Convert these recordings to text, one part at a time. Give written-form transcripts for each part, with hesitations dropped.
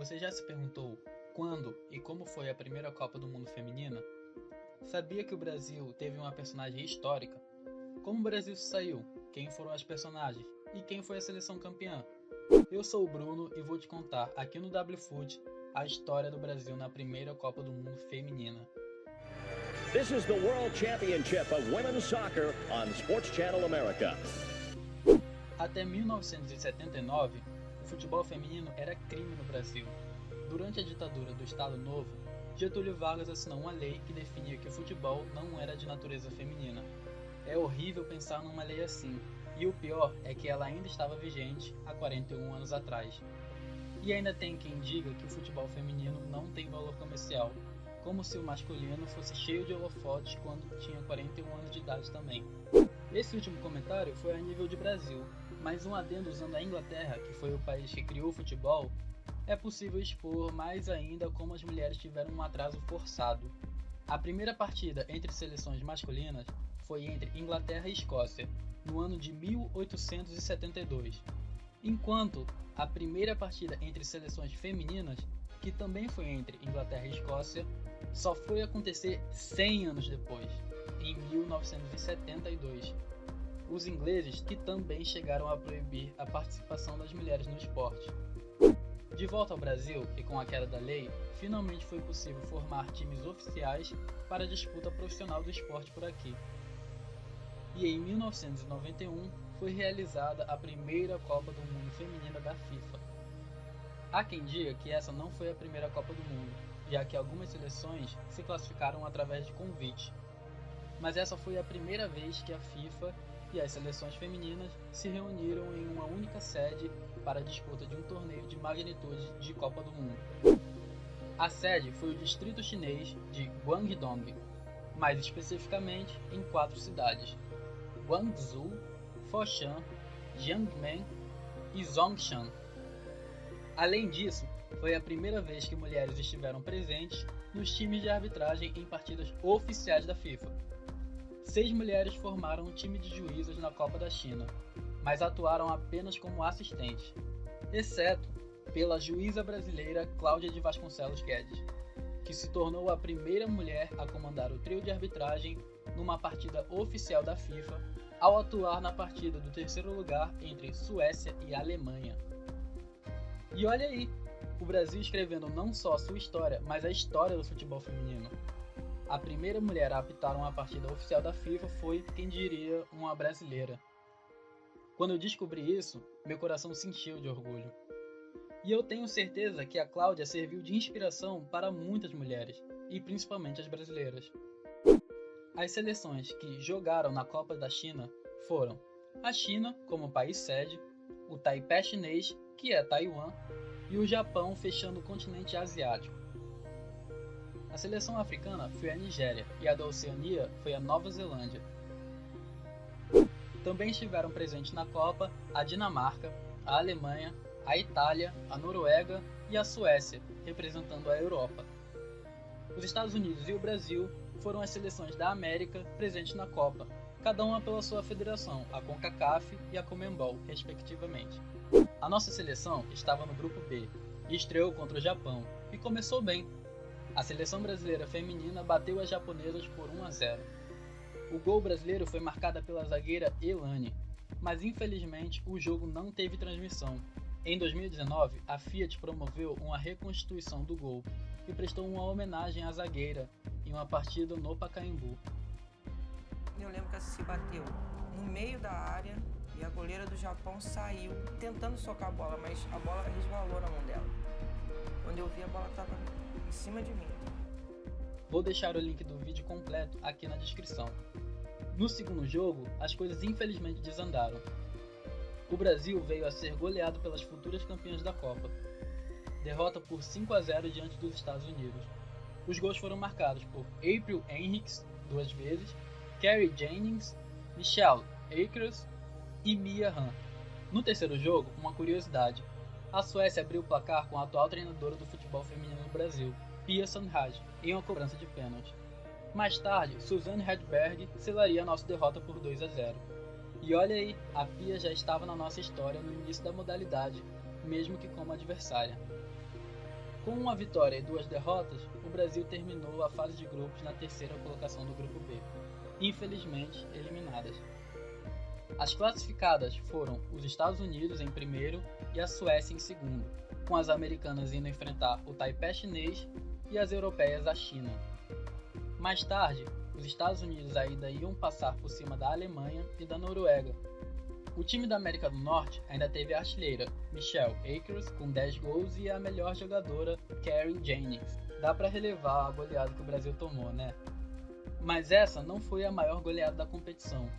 Você já se perguntou quando e como foi a primeira Copa do Mundo feminina? Sabia que o Brasil teve uma personagem histórica? Como o Brasil se saiu? Quem foram as personagens? E quem foi a seleção campeã? Eu sou o Bruno e vou te contar aqui no WFoot a história do Brasil na primeira Copa do Mundo feminina. This is the World Championship of Women's Soccer on Sports Channel America. Até 1979, o futebol feminino era crime no Brasil. Durante a ditadura do Estado Novo, Getúlio Vargas assinou uma lei que definia que o futebol não era de natureza feminina. É horrível pensar numa lei assim, e o pior é que ela ainda estava vigente há 41 anos atrás. E ainda tem quem diga que o futebol feminino não tem valor comercial, como se o masculino fosse cheio de holofotes quando tinha 41 anos de idade também. Esse último comentário foi a nível de Brasil, mas um adendo usando a Inglaterra, que foi o país que criou o futebol, é possível expor mais ainda como as mulheres tiveram um atraso forçado. A primeira partida entre seleções masculinas foi entre Inglaterra e Escócia, no ano de 1872, enquanto a primeira partida entre seleções femininas, que também foi entre Inglaterra e Escócia, só foi acontecer 100 anos depois, em 1972. Os ingleses que também chegaram a proibir a participação das mulheres no esporte. De volta ao Brasil, e com a queda da lei, finalmente foi possível formar times oficiais para a disputa profissional do esporte por aqui. E em 1991 foi realizada a primeira Copa do Mundo feminina da FIFA. Há quem diga que essa não foi a primeira Copa do Mundo, já que algumas seleções se classificaram através de convite. Mas essa foi a primeira vez que a FIFA e as seleções femininas se reuniram em uma única sede para a disputa de um torneio de magnitude de Copa do Mundo. A sede foi o distrito chinês de Guangdong, mais especificamente em 4 cidades: Guangzhou, Foshan, Jiangmen e Zhongshan. Além disso, foi a primeira vez que mulheres estiveram presentes nos times de arbitragem em partidas oficiais da FIFA. 6 mulheres formaram um time de juízes na Copa da China, mas atuaram apenas como assistentes, exceto pela juíza brasileira Cláudia de Vasconcelos Guedes, que se tornou a primeira mulher a comandar o trio de arbitragem numa partida oficial da FIFA, ao atuar na partida do terceiro lugar entre Suécia e Alemanha. E olha aí, o Brasil escrevendo não só a sua história, mas a história do futebol feminino. A primeira mulher a apitar uma partida oficial da FIFA foi, quem diria, uma brasileira. Quando eu descobri isso, meu coração se encheu de orgulho. E eu tenho certeza que a Cláudia serviu de inspiração para muitas mulheres, e principalmente as brasileiras. As seleções que jogaram na Copa da China foram a China, como país sede, o Taipei chinês, que é Taiwan, e o Japão fechando o continente asiático. A seleção africana foi a Nigéria e a da Oceania foi a Nova Zelândia. Também estiveram presentes na Copa a Dinamarca, a Alemanha, a Itália, a Noruega e a Suécia, representando a Europa. Os Estados Unidos e o Brasil foram as seleções da América presentes na Copa, cada uma pela sua federação, a CONCACAF e a CONMEBOL, respectivamente. A nossa seleção estava no grupo B e estreou contra o Japão, e começou bem. A seleção brasileira feminina bateu as japonesas por 1-0. O gol brasileiro foi marcado pela zagueira Elane, mas infelizmente o jogo não teve transmissão. Em 2019, a Fiat promoveu uma reconstituição do gol e prestou uma homenagem à zagueira em uma partida no Pacaembu. Eu lembro que a Cici bateu no meio da área e a goleira do Japão saiu tentando socar a bola, mas a bola resvalou na mão dela. Quando eu vi, a bola estava em cima de mim. Vou deixar o link do vídeo completo aqui na descrição. No segundo jogo, as coisas infelizmente desandaram. O Brasil veio a ser goleado pelas futuras campeãs da Copa. Derrota por 5-0 diante dos Estados Unidos. Os gols foram marcados por April Henriques, 2 vezes, Carrie Jennings, Michelle Akers e Mia Hamm. No terceiro jogo, uma curiosidade: a Suécia abriu o placar com a atual treinadora do futebol feminino no Brasil, Pia Sundhage, em uma cobrança de pênalti. Mais tarde, Susanne Hedberg selaria a nossa derrota por 2-0. E olha aí, a Pia já estava na nossa história no início da modalidade, mesmo que como adversária. Com uma vitória e 2 derrotas, o Brasil terminou a fase de grupos na terceira colocação do grupo B, infelizmente eliminadas. As classificadas foram os Estados Unidos em primeiro e a Suécia em segundo, com as americanas indo enfrentar o Taipei chinês e as europeias a China. Mais tarde, os Estados Unidos ainda iam passar por cima da Alemanha e da Noruega. O time da América do Norte ainda teve a artilheira Michelle Akers com 10 gols e a melhor jogadora Karen Jennings. Dá para relevar a goleada que o Brasil tomou, né? Mas essa não foi a maior goleada da competição.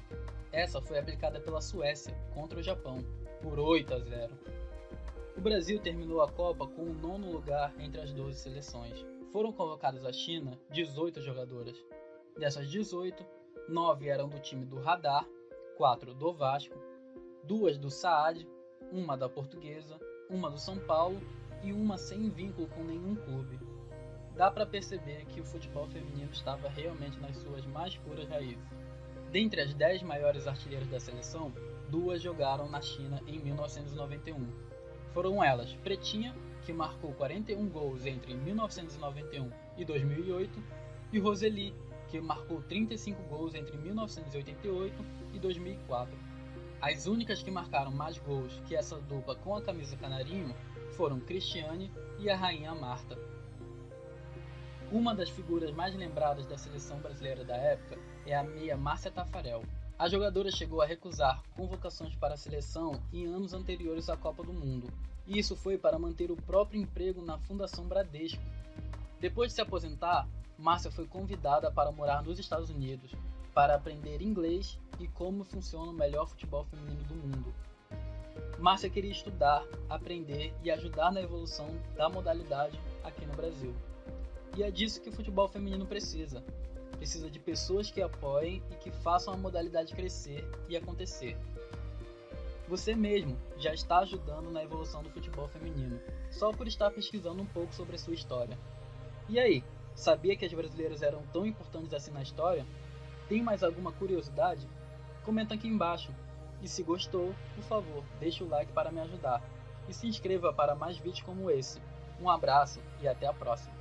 Essa foi aplicada pela Suécia contra o Japão, por 8-0. O Brasil terminou a Copa com o 9º lugar entre as 12 seleções. Foram convocadas à China 18 jogadoras. Dessas 18, 9 eram do time do Radar, 4 do Vasco, 2 do Saad, uma da Portuguesa, uma do São Paulo e uma sem vínculo com nenhum clube. Dá para perceber que o futebol feminino estava realmente nas suas mais puras raízes. Dentre as 10 maiores artilheiras da seleção, 2 jogaram na China em 1991. Foram elas Pretinha, que marcou 41 gols entre 1991 e 2008, e Roseli, que marcou 35 gols entre 1988 e 2004. As únicas que marcaram mais gols que essa dupla com a camisa canarinho foram Cristiane e a rainha Marta. Uma das figuras mais lembradas da seleção brasileira da época é a meia Márcia Taffarel. A jogadora chegou a recusar convocações para a seleção em anos anteriores à Copa do Mundo, e isso foi para manter o próprio emprego na Fundação Bradesco. Depois de se aposentar, Márcia foi convidada para morar nos Estados Unidos, para aprender inglês e como funciona o melhor futebol feminino do mundo. Márcia queria estudar, aprender e ajudar na evolução da modalidade aqui no Brasil. E é disso que o futebol feminino precisa. Precisa de pessoas que apoiem e que façam a modalidade crescer e acontecer. Você mesmo já está ajudando na evolução do futebol feminino, só por estar pesquisando um pouco sobre a sua história. E aí, sabia que as brasileiras eram tão importantes assim na história? Tem mais alguma curiosidade? Comenta aqui embaixo. E se gostou, por favor, deixe o like para me ajudar. E se inscreva para mais vídeos como esse. Um abraço e até a próxima.